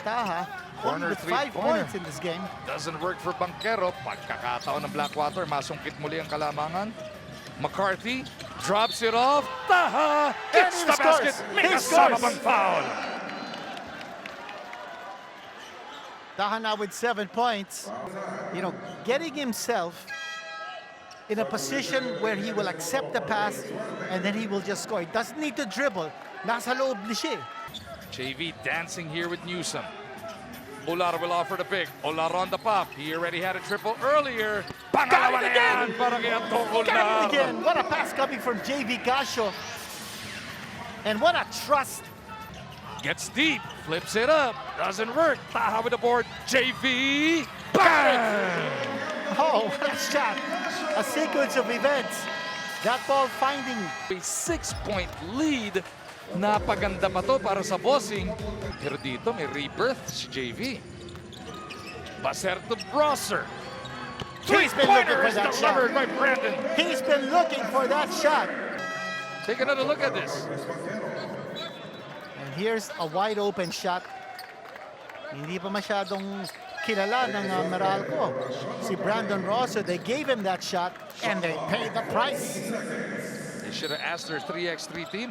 Taha. Only with 5 points in this game. Doesn't work for Banquero. Pagkakataon ng Blackwater, masungkit muli ang kalamangan. McCarthy drops it off. Taha hits the basket. May kasama pang foul. Taha now with 7 points. You know, getting himself in a position where he will accept the pass and then he will just score. He doesn't need to dribble. Nasa loob na siya. JV dancing here with Newsom. Olar will offer the pick. Olar on the pop. He already had a triple earlier. Pangalawa na yan para kay Antong Got it Olar. again. What a pass coming from JV Gasio. And what a trust. Gets deep. Flips it up. Doesn't work. Taha with the board. JV. Bang! Oh, what a shot. A sequence of events. That ball finding. A 6-point lead. Napaganda pa to para sa Bossing. Pero dito may rebirth si JV. Baser to Brosser. He's been looking for that shot. Delivered by Brandon. He's been looking for that shot. Take another look at this. And here's a wide open shot. Hindi pa masyadong kilala ng Meralco. Si Brandon Rosser, they gave him that shot and they paid the price. They should have asked their 3x3 team.